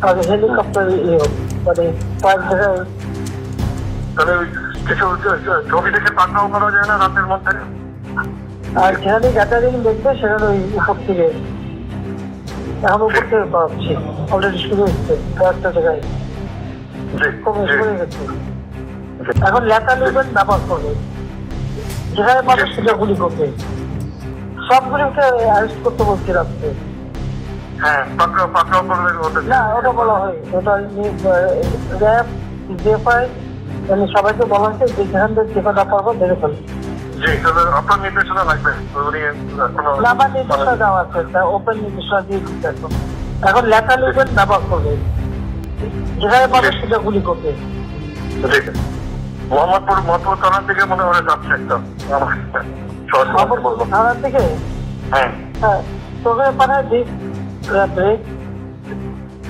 আর helicopter মানে কয়েক জায়গায় তাহলে কিছু ছবি দেখে পাকড়াও করা যায় না রাতের মধ্যে? আর যেখানে গ্যাদারিং দেখবে সেখানে ওই উপর থেকে এখন উপর থেকে পাচ্ছি অলরেডি শুরু হচ্ছে কয়েকটা জায়গায় কমে গেছে। এখন লেটার ইভেন্ট ব্যবহার করবে, যেখানে মানুষ সেটা গুলি করবে, সবগুলিকে অ্যারেস্ট করতে বলছি রাখতে। হ্যাঁ, পাকড়াও করলে না, ওটা বলা হয়, ওটা র্যাব জেফআই মানে সবাইকে বলা হয়েছে যে যেখান থেকে যেখানে পারবো ধরে ফেলবে। জি, তাহলে আপনার নির্দেশনা লাগবে। না, আমার নির্দেশনা দেওয়া আছে, ওপেন নির্দেশনা দিয়ে দিচ্ছে। এখন লেটার ইভেন্ট ব্যবহার করবে, যেখানে মানুষ সেটা গুলি করবে। মোহাম্মদপুর থানার দিকে মনে হয় যাচ্ছে একটা থানার দিকে। হ্যাঁ, তোকে পাঠায় দিক রাত্রে